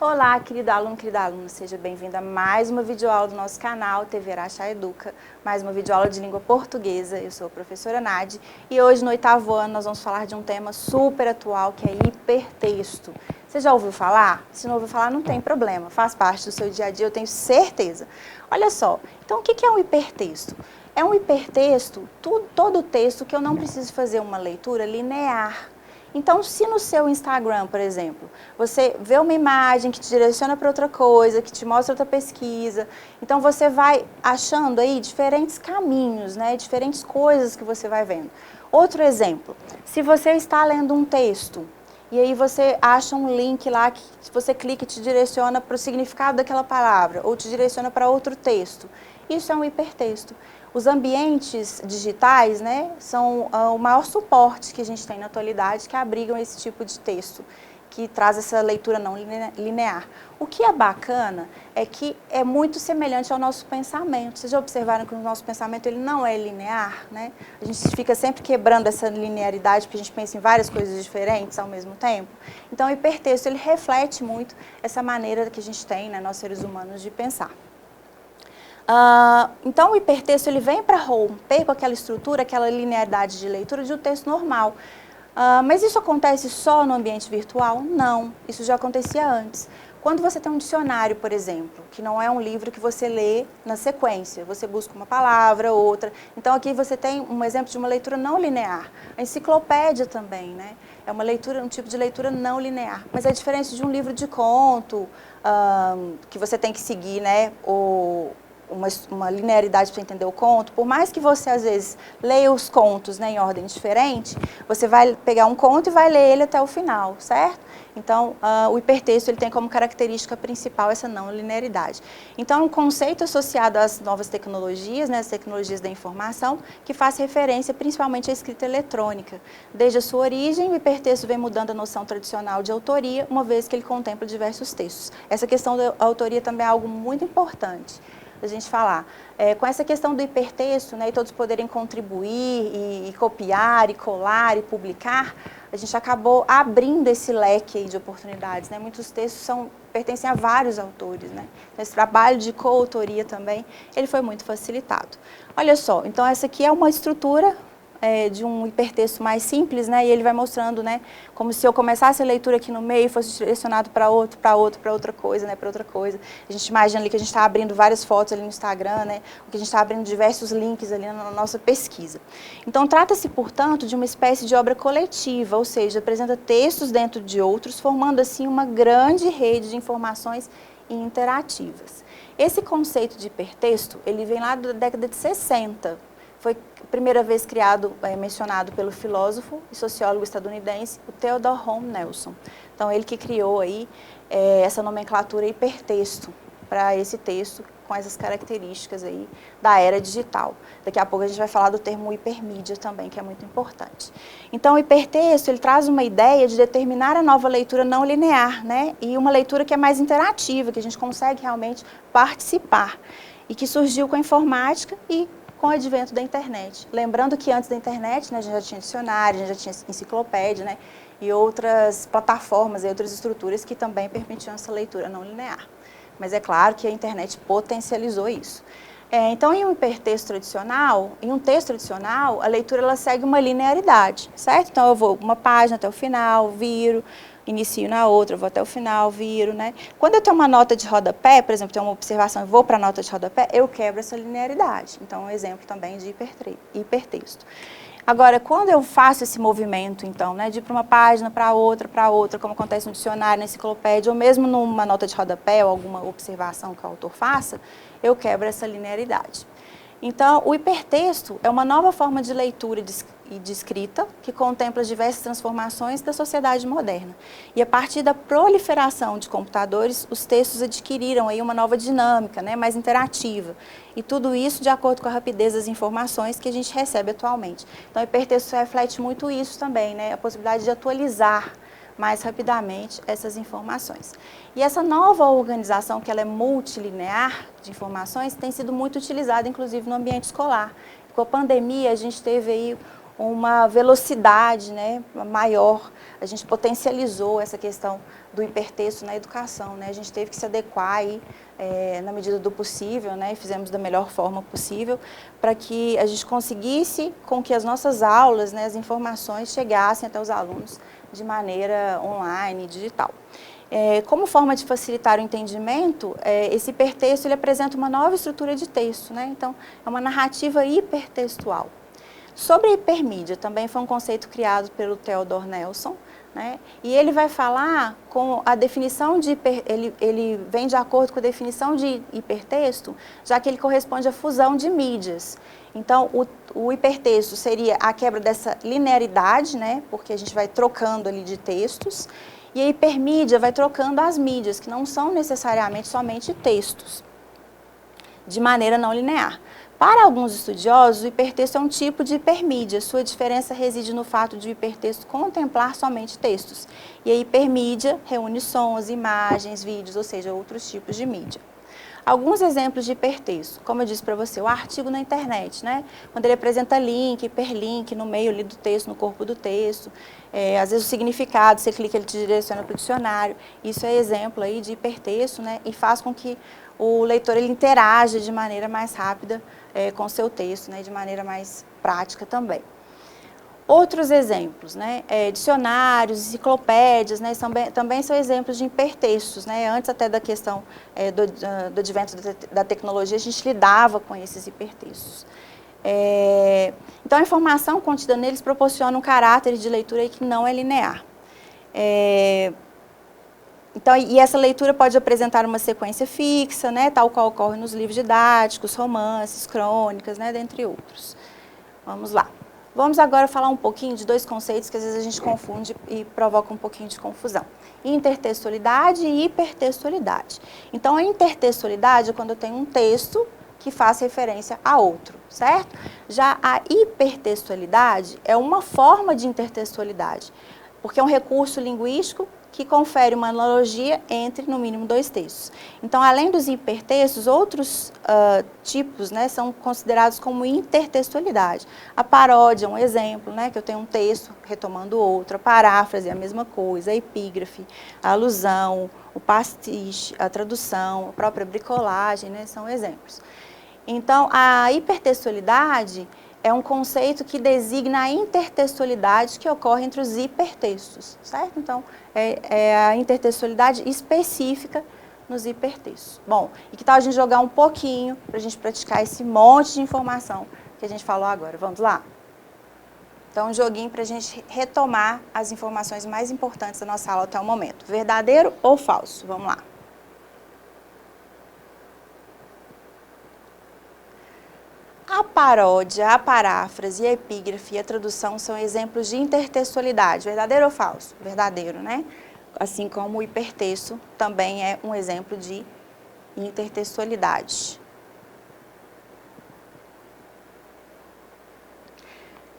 Olá, querida aluna, seja bem-vinda a mais uma videoaula do nosso canal TV Araxá Educa, mais uma videoaula de língua portuguesa. Eu sou a professora Nadi e hoje no 8º ano nós vamos falar de um tema super atual que é hipertexto. Você já ouviu falar? Se não ouviu falar, não tem problema, faz parte do seu dia a dia, eu tenho certeza. Olha só, então o que é um hipertexto? É um hipertexto, todo texto que eu não preciso fazer uma leitura linear. Então, se no seu Instagram, por exemplo, você vê uma imagem que te direciona para outra coisa, que te mostra outra pesquisa, então você vai achando aí diferentes caminhos, né? Diferentes coisas que você vai vendo. Outro exemplo, se você está lendo um texto e aí você acha um link lá que se você clica te direciona para o significado daquela palavra ou te direciona para outro texto, isso é um hipertexto. Os ambientes digitais, né, são o maior suporte que a gente tem na atualidade, que abrigam esse tipo de texto, que traz essa leitura não linear. O que é bacana é que é muito semelhante ao nosso pensamento. Vocês já observaram que o nosso pensamento ele não é linear, né? A gente fica sempre quebrando essa linearidade, porque a gente pensa em várias coisas diferentes ao mesmo tempo. Então, o hipertexto ele reflete muito essa maneira que a gente tem, né, nós seres humanos, de pensar. Então, o hipertexto ele vem para romper com aquela estrutura, aquela linearidade de leitura de um texto normal. Mas isso acontece só no ambiente virtual? Não, isso já acontecia antes. Quando você tem um dicionário, por exemplo, que não é um livro que você lê na sequência, você busca uma palavra, outra. Então, aqui você tem um exemplo de uma leitura não linear. A enciclopédia também, né? É uma leitura, um tipo de leitura não linear. Mas é diferente de um livro de conto, que você tem que seguir, né? Uma linearidade para entender o conto, por mais que você às vezes leia os contos, né, em ordem diferente, você vai pegar um conto e vai ler ele até o final, certo? Então, o hipertexto ele tem como característica principal essa não linearidade. Então, um conceito associado às novas tecnologias, né, as tecnologias da informação, que faz referência principalmente à escrita eletrônica. Desde a sua origem, o hipertexto vem mudando a noção tradicional de autoria, uma vez que ele contempla diversos textos. Essa questão da autoria também é algo muito importante a gente falar. Com essa questão do hipertexto, né, e todos poderem contribuir, e copiar, e colar, e publicar, a gente acabou abrindo esse leque aí de oportunidades, né? Muitos textos pertencem a vários autores, né? Então, esse trabalho de coautoria também, ele foi muito facilitado. Olha só, então essa aqui é uma estrutura de um hipertexto mais simples, né? E ele vai mostrando, né, como se eu começasse a leitura aqui no meio e fosse direcionado para outra coisa, né, para outra coisa. A gente imagina ali que a gente está abrindo várias fotos ali no Instagram, né, ou que a gente está abrindo diversos links ali na nossa pesquisa. Então, trata-se, portanto, de uma espécie de obra coletiva, ou seja, apresenta textos dentro de outros, formando assim uma grande rede de informações interativas. Esse conceito de hipertexto, ele vem lá da década de 60, foi a primeira vez mencionado pelo filósofo e sociólogo estadunidense, o Theodore Romm Nelson. Então, ele que criou aí essa nomenclatura hipertexto para esse texto com essas características aí da era digital. Daqui a pouco a gente vai falar do termo hipermídia também, que é muito importante. Então, o hipertexto, ele traz uma ideia de determinar a nova leitura não linear, né? E uma leitura que é mais interativa, que a gente consegue realmente participar. E que surgiu com a informática e com o advento da internet. Lembrando que antes da internet, né, a gente já tinha dicionário, a gente já tinha enciclopédia, né, e outras plataformas e outras estruturas que também permitiam essa leitura não linear. Mas é claro que a internet potencializou isso. Então, em um texto tradicional, a leitura ela segue uma linearidade, certo? Então, eu vou uma página até o final, viro, inicio na outra, vou até o final, viro, né? Quando eu tenho uma nota de rodapé, por exemplo, tenho uma observação e vou para a nota de rodapé, eu quebro essa linearidade. Então, é um exemplo também de hipertexto. Agora, quando eu faço esse movimento, então, né, de ir para uma página, para outra, como acontece no dicionário, na enciclopédia, ou mesmo numa nota de rodapé, ou alguma observação que o autor faça, eu quebro essa linearidade. Então, o hipertexto é uma nova forma de leitura e de escrita que contempla as diversas transformações da sociedade moderna. E a partir da proliferação de computadores, os textos adquiriram aí uma nova dinâmica, né, mais interativa. E tudo isso de acordo com a rapidez das informações que a gente recebe atualmente. Então, o hipertexto reflete muito isso também, né, a possibilidade de atualizar mais rapidamente essas informações. E essa nova organização, que ela é multilinear de informações, tem sido muito utilizada, inclusive, no ambiente escolar. Com a pandemia, a gente teve aí uma velocidade, né, maior, a gente potencializou essa questão do hipertexto na educação, né, a gente teve que se adequar aí, na medida do possível, né, e fizemos da melhor forma possível, para que a gente conseguisse com que as nossas aulas, né, as informações chegassem até os alunos de maneira online, digital. Como forma de facilitar o entendimento, esse hipertexto ele apresenta uma nova estrutura de texto, né, então é uma narrativa hipertextual. Sobre a hipermídia, também foi um conceito criado pelo Theodor Nelson, né? E ele vai falar com a definição de ele vem de acordo com a definição de hipertexto, já que ele corresponde à fusão de mídias. Então, o hipertexto seria a quebra dessa linearidade, né? Porque a gente vai trocando ali de textos, e a hipermídia vai trocando as mídias, que não são necessariamente somente textos, de maneira não linear. Para alguns estudiosos, o hipertexto é um tipo de hipermídia. Sua diferença reside no fato de o hipertexto contemplar somente textos. E a hipermídia reúne sons, imagens, vídeos, ou seja, outros tipos de mídia. Alguns exemplos de hipertexto, como eu disse para você, o artigo na internet, né? Quando ele apresenta link, hiperlink no meio ali do texto, no corpo do texto, às vezes o significado, você clica, ele te direciona para o dicionário. Isso é exemplo aí de hipertexto, né? E faz com que o leitor ele interaja de maneira mais rápida com o seu texto, né? De maneira mais prática também. Outros exemplos, né? Dicionários, enciclopédias, né? Também são exemplos de hipertextos, né? Antes até da questão do advento da tecnologia, a gente lidava com esses hipertextos. Então, a informação contida neles proporciona um caráter de leitura aí que não é linear. Então, e essa leitura pode apresentar uma sequência fixa, né? Tal qual ocorre nos livros didáticos, romances, crônicas, né? Dentre outros. Vamos lá. Vamos agora falar um pouquinho de dois conceitos que às vezes a gente confunde e provoca um pouquinho de confusão. Intertextualidade e hipertextualidade. Então, a intertextualidade é quando eu tenho um texto que faz referência a outro, certo? Já a hipertextualidade é uma forma de intertextualidade, porque é um recurso linguístico que confere uma analogia entre, no mínimo, dois textos. Então, além dos hipertextos, outros tipos, né, são considerados como intertextualidade. A paródia é um exemplo, né, que eu tenho um texto retomando outro, a paráfrase é a mesma coisa, a epígrafe, a alusão, o pastiche, a tradução, a própria bricolagem, né, são exemplos. Então, a hipertextualidade é um conceito que designa a intertextualidade que ocorre entre os hipertextos, certo? Então, é a intertextualidade específica nos hipertextos. Bom, e que tal a gente jogar um pouquinho para a gente praticar esse monte de informação que a gente falou agora? Vamos lá? Então, um joguinho para a gente retomar as informações mais importantes da nossa aula até o momento. Verdadeiro ou falso? Vamos lá. A paródia, a paráfrase, a epígrafe e a tradução são exemplos de intertextualidade. Verdadeiro ou falso? Verdadeiro, né? Assim como o hipertexto também é um exemplo de intertextualidade.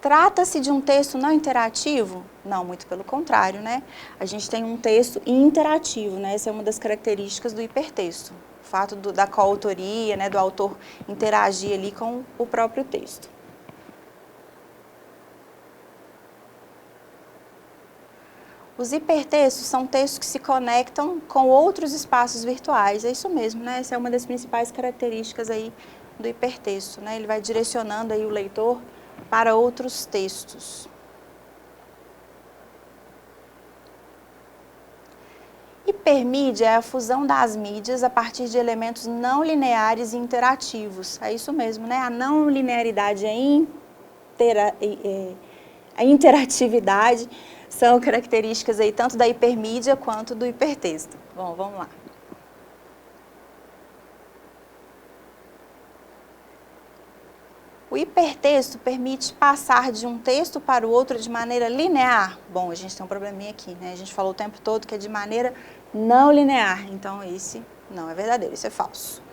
Trata-se de um texto não interativo? Não, muito pelo contrário, né? A gente tem um texto interativo, né? Essa é uma das características do hipertexto. O fato da coautoria, né, do autor interagir ali com o próprio texto. Os hipertextos são textos que se conectam com outros espaços virtuais, é isso mesmo, né? Essa é uma das principais características aí do hipertexto, né? Ele vai direcionando aí o leitor para outros textos. Hipermídia é a fusão das mídias a partir de elementos não lineares e interativos. É isso mesmo, né? A não linearidade e a interatividade são características aí tanto da hipermídia quanto do hipertexto. Bom, vamos lá. O hipertexto permite passar de um texto para o outro de maneira linear. Bom, a gente tem um probleminha aqui, né? A gente falou o tempo todo que é de maneira não linear. Então, esse não é verdadeiro, isso é falso.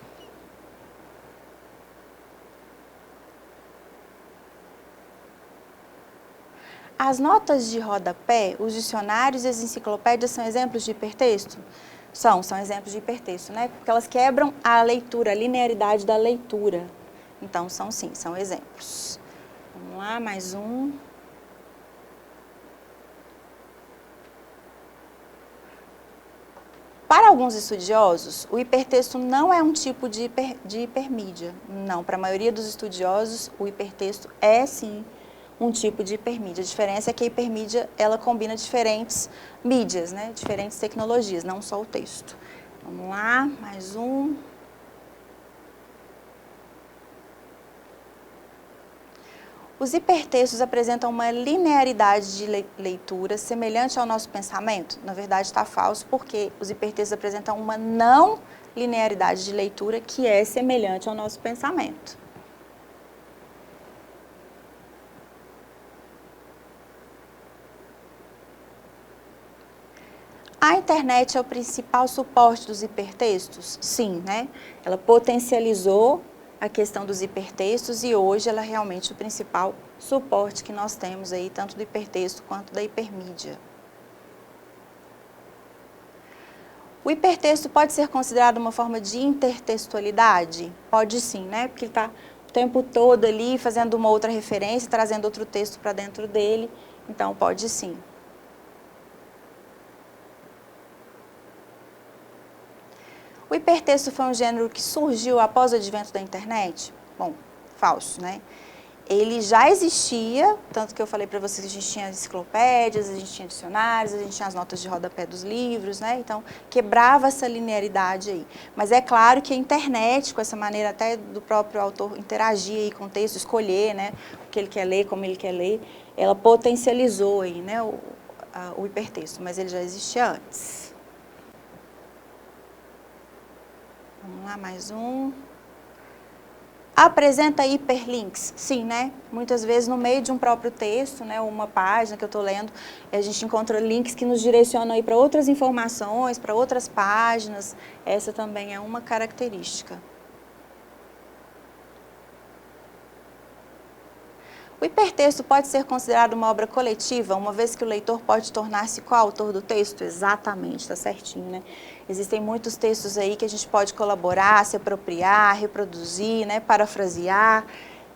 As notas de rodapé, os dicionários e as enciclopédias são exemplos de hipertexto? São exemplos de hipertexto, né? Porque elas quebram a leitura, a linearidade da leitura. Então, sim, são exemplos. Vamos lá, mais um. Para alguns estudiosos, o hipertexto não é um tipo de hipermídia. Não, para a maioria dos estudiosos, o hipertexto é sim um tipo de hipermídia. A diferença é que a hipermídia, ela combina diferentes mídias, né? Diferentes tecnologias, não só o texto. Vamos lá, mais um. Os hipertextos apresentam uma linearidade de leitura semelhante ao nosso pensamento? Na verdade, está falso, porque os hipertextos apresentam uma não linearidade de leitura que é semelhante ao nosso pensamento. A internet é o principal suporte dos hipertextos? Sim, né? Ela potencializou a questão dos hipertextos e hoje ela é realmente o principal suporte que nós temos aí, tanto do hipertexto quanto da hipermídia. O hipertexto pode ser considerado uma forma de intertextualidade? Pode sim, né? Porque ele está o tempo todo ali fazendo uma outra referência, trazendo outro texto para dentro dele, então pode sim. O hipertexto foi um gênero que surgiu após o advento da internet? Bom, falso, né? Ele já existia, tanto que eu falei para vocês que a gente tinha enciclopédias, a gente tinha dicionários, a gente tinha as notas de rodapé dos livros, né? Então, quebrava essa linearidade aí. Mas é claro que a internet, com essa maneira até do próprio autor interagir aí com o texto, escolher, né, o que ele quer ler, como ele quer ler, ela potencializou aí, né, o hipertexto, mas ele já existia antes. Vamos lá, mais um. Apresenta hiperlinks? Sim, né? Muitas vezes no meio de um próprio texto, né, uma página que eu estou lendo, a gente encontra links que nos direcionam aí para outras informações, para outras páginas. Essa também é uma característica. O hipertexto pode ser considerado uma obra coletiva, uma vez que o leitor pode tornar-se coautor do texto? Exatamente, está certinho, né? Existem muitos textos aí que a gente pode colaborar, se apropriar, reproduzir, né, parafrasear.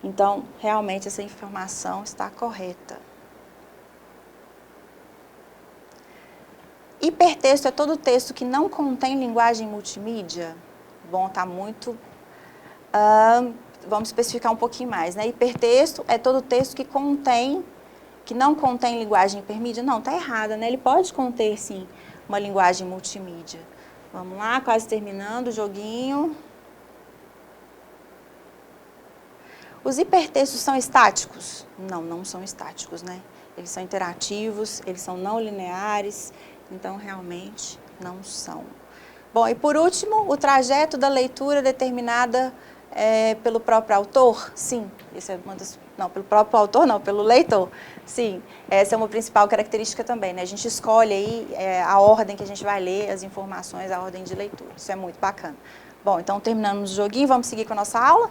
Então, realmente, essa informação está correta. Hipertexto é todo texto que não contém linguagem multimídia? Bom, está muito... vamos especificar um pouquinho mais, né? Hipertexto é todo texto que não contém linguagem hipermídia? Não, está errada, né? Ele pode conter, sim, uma linguagem multimídia. Vamos lá, quase terminando o joguinho. Os hipertextos são estáticos? Não, não são estáticos, né? Eles são interativos, eles são não lineares, então realmente não são. Bom, e por último, o trajeto da leitura determinada pelo próprio autor? Sim, isso é uma das... Não, pelo próprio autor não, pelo leitor. Sim, essa é uma principal característica também, né? A gente escolhe aí a ordem que a gente vai ler, as informações, a ordem de leitura. Isso é muito bacana. Bom, então terminamos o joguinho, vamos seguir com a nossa aula?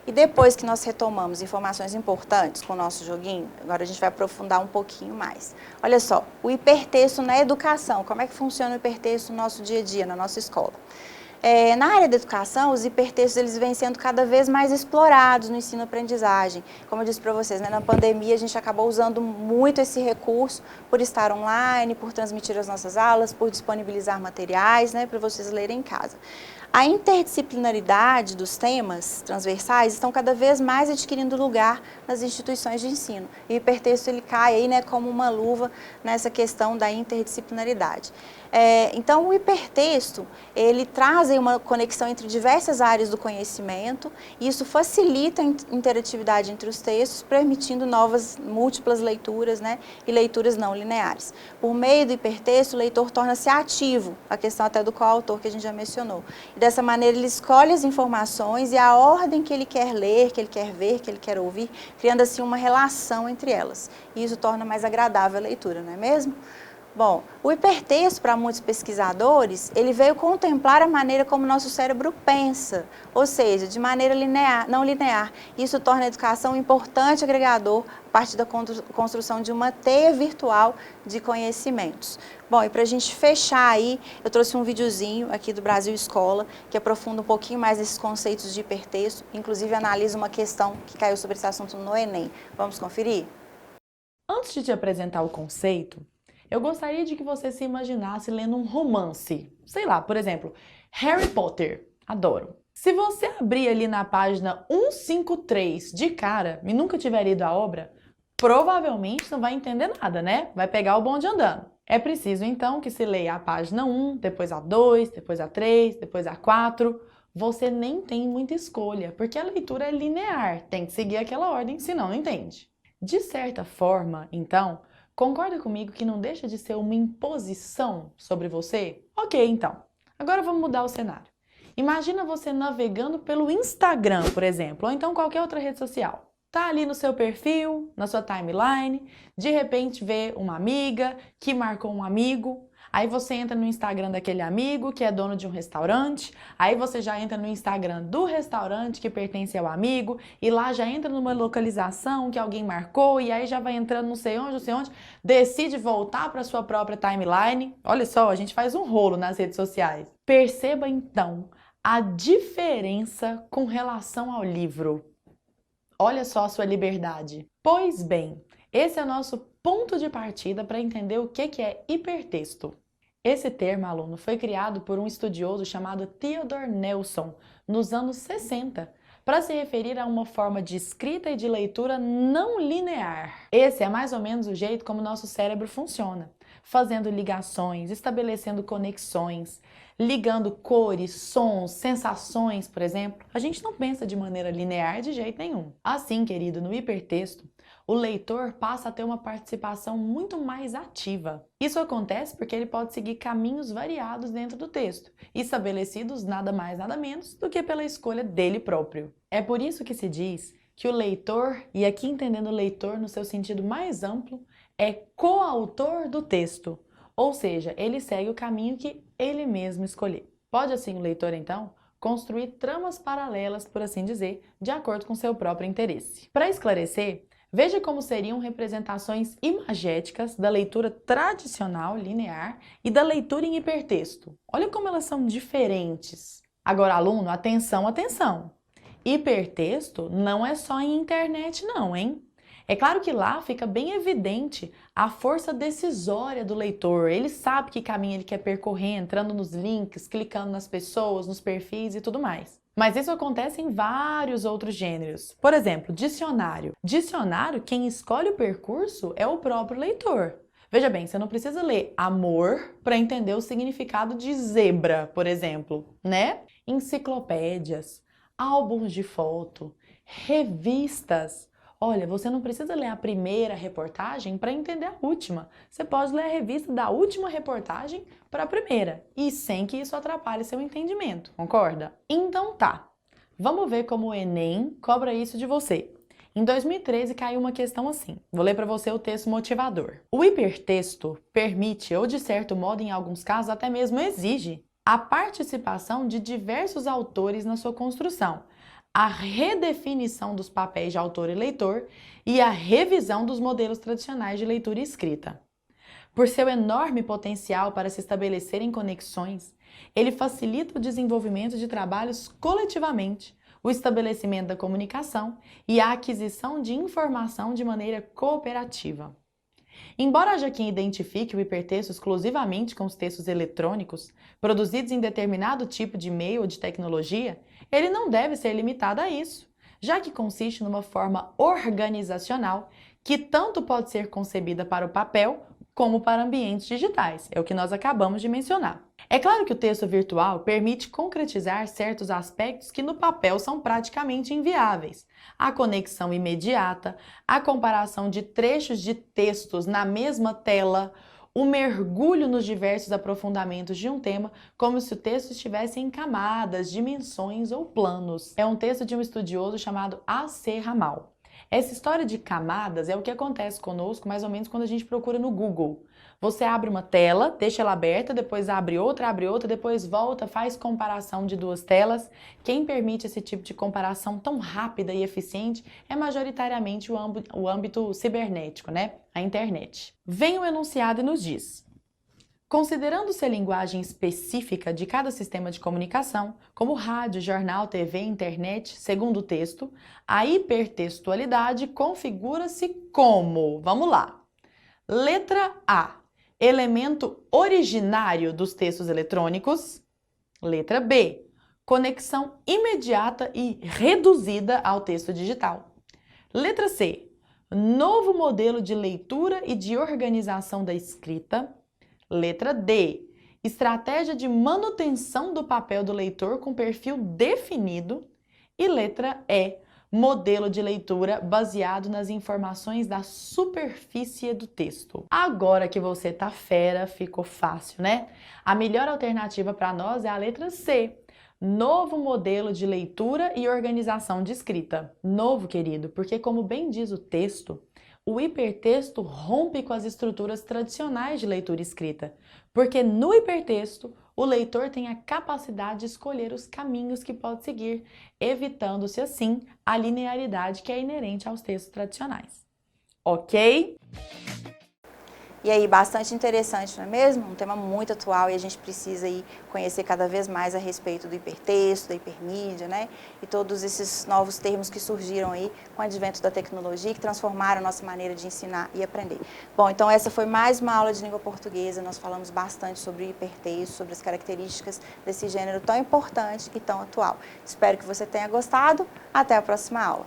E depois que nós retomamos informações importantes com o nosso joguinho, agora a gente vai aprofundar um pouquinho mais. Olha só, o hipertexto na educação, como é que funciona o hipertexto no nosso dia a dia, na nossa escola? Na área da educação, os hipertextos eles vêm sendo cada vez mais explorados no ensino-aprendizagem. Como eu disse para vocês, né, na pandemia a gente acabou usando muito esse recurso por estar online, por transmitir as nossas aulas, por disponibilizar materiais, né, para vocês lerem em casa. A interdisciplinaridade dos temas transversais estão cada vez mais adquirindo lugar nas instituições de ensino. E o hipertexto ele cai aí, né, como uma luva nessa questão da interdisciplinaridade. Então, o hipertexto, ele traz aí uma conexão entre diversas áreas do conhecimento, e isso facilita a interatividade entre os textos, permitindo novas, múltiplas leituras, né, e leituras não lineares. Por meio do hipertexto, o leitor torna-se ativo, a questão até do coautor que a gente já mencionou. E dessa maneira, ele escolhe as informações e a ordem que ele quer ler, que ele quer ver, que ele quer ouvir, criando assim uma relação entre elas. E isso torna mais agradável a leitura, não é mesmo? Bom, o hipertexto, para muitos pesquisadores, ele veio contemplar a maneira como nosso cérebro pensa, ou seja, de maneira linear, não linear. Isso torna a educação um importante agregador a partir da construção de uma teia virtual de conhecimentos. Bom, e para a gente fechar aí, eu trouxe um videozinho aqui do Brasil Escola, que aprofunda um pouquinho mais esses conceitos de hipertexto, inclusive analisa uma questão que caiu sobre esse assunto no Enem. Vamos conferir? Antes de te apresentar o conceito, eu gostaria de que você se imaginasse lendo um romance. Sei lá, por exemplo, Harry Potter. Adoro. Se você abrir ali na página 153 de cara e nunca tiver lido a obra, provavelmente não vai entender nada, né? Vai pegar o bonde andando. É preciso então que se leia a página 1, depois a 2, depois a 3, depois a 4. Você nem tem muita escolha, porque a leitura é linear, tem que seguir aquela ordem, senão não entende. De certa forma, então, concorda comigo que não deixa de ser uma imposição sobre você? Ok, então. Agora vamos mudar o cenário. Imagina você navegando pelo Instagram, por exemplo, ou então qualquer outra rede social. Tá ali no seu perfil, na sua timeline, de repente vê uma amiga que marcou um amigo, aí você entra no Instagram daquele amigo que é dono de um restaurante, aí você já entra no Instagram do restaurante que pertence ao amigo, e lá já entra numa localização que alguém marcou, e aí já vai entrando não sei onde, decide voltar para sua própria timeline. Olha só, a gente faz um rolo nas redes sociais. Perceba então a diferença com relação ao livro. Olha só a sua liberdade. Pois bem, esse é o nosso ponto de partida para entender o que é hipertexto. Esse termo, aluno, foi criado por um estudioso chamado Theodore Nelson nos anos 60, para se referir a uma forma de escrita e de leitura não linear. Esse é mais ou menos o jeito como nosso cérebro funciona, fazendo ligações, estabelecendo conexões, ligando cores, sons, sensações, por exemplo. A gente não pensa de maneira linear de jeito nenhum. Assim, querido, no hipertexto, o leitor passa a ter uma participação muito mais ativa. Isso acontece porque ele pode seguir caminhos variados dentro do texto, estabelecidos nada mais nada menos do que pela escolha dele próprio. É por isso que se diz que o leitor, e aqui entendendo o leitor no seu sentido mais amplo, é coautor do texto, ou seja, ele segue o caminho que ele mesmo escolher. Pode assim o leitor, então, construir tramas paralelas, por assim dizer, de acordo com seu próprio interesse. Para esclarecer, veja como seriam representações imagéticas da leitura tradicional, linear, e da leitura em hipertexto. Olha como elas são diferentes. Agora, aluno, atenção, atenção! Hipertexto não é só em internet não, hein? É claro que lá fica bem evidente a força decisória do leitor. Ele sabe que caminho ele quer percorrer, entrando nos links, clicando nas pessoas, nos perfis e tudo mais. Mas isso acontece em vários outros gêneros. Por exemplo, dicionário. Dicionário, quem escolhe o percurso é o próprio leitor. Veja bem, você não precisa ler amor para entender o significado de zebra, por exemplo, né? Enciclopédias, álbuns de foto, revistas. Olha, você não precisa ler a primeira reportagem para entender a última. Você pode ler a revista da última reportagem para a primeira, e sem que isso atrapalhe seu entendimento, concorda? Então tá, vamos ver como o Enem cobra isso de você. Em 2013 caiu uma questão assim, vou ler para você o texto motivador. O hipertexto permite, ou de certo modo em alguns casos até mesmo exige, a participação de diversos autores na sua construção, a redefinição dos papéis de autor e leitor e a revisão dos modelos tradicionais de leitura e escrita. Por seu enorme potencial para se estabelecerem conexões, ele facilita o desenvolvimento de trabalhos coletivamente, o estabelecimento da comunicação e a aquisição de informação de maneira cooperativa. Embora haja quem identifique o hipertexto exclusivamente com os textos eletrônicos, produzidos em determinado tipo de meio ou de tecnologia, ele não deve ser limitado a isso, já que consiste numa forma organizacional que tanto pode ser concebida para o papel como para ambientes digitais, é o que nós acabamos de mencionar. É claro que o texto virtual permite concretizar certos aspectos que no papel são praticamente inviáveis. A conexão imediata, a comparação de trechos de textos na mesma tela, o mergulho nos diversos aprofundamentos de um tema, como se o texto estivesse em camadas, dimensões ou planos. É um texto de um estudioso chamado A.C. Ramal. Essa história de camadas é o que acontece conosco mais ou menos quando a gente procura no Google. Você abre uma tela, deixa ela aberta, depois abre outra, depois volta, faz comparação de duas telas. Quem permite esse tipo de comparação tão rápida e eficiente é majoritariamente o âmbito cibernético, né? A internet. Vem o enunciado e nos diz: considerando-se a linguagem específica de cada sistema de comunicação, como rádio, jornal, TV, internet, segundo o texto, a hipertextualidade configura-se como... Vamos lá. Letra A, elemento originário dos textos eletrônicos. Letra B, conexão imediata e reduzida ao texto digital. Letra C, novo modelo de leitura e de organização da escrita. Letra D, estratégia de manutenção do papel do leitor com perfil definido. E letra E, modelo de leitura baseado nas informações da superfície do texto. Agora que você tá fera, ficou fácil, né? A melhor alternativa para nós é a letra C. Novo modelo de leitura e organização de escrita. Novo, querido, porque como bem diz o texto, o hipertexto rompe com as estruturas tradicionais de leitura e escrita, porque no hipertexto o leitor tem a capacidade de escolher os caminhos que pode seguir, evitando-se assim a linearidade que é inerente aos textos tradicionais. Ok? E aí, bastante interessante, não é mesmo? Um tema muito atual e a gente precisa aí conhecer cada vez mais a respeito do hipertexto, da hipermídia, né? E todos esses novos termos que surgiram aí com o advento da tecnologia, que transformaram a nossa maneira de ensinar e aprender. Bom, então essa foi mais uma aula de língua portuguesa. Nós falamos bastante sobre o hipertexto, sobre as características desse gênero tão importante e tão atual. Espero que você tenha gostado. Até a próxima aula.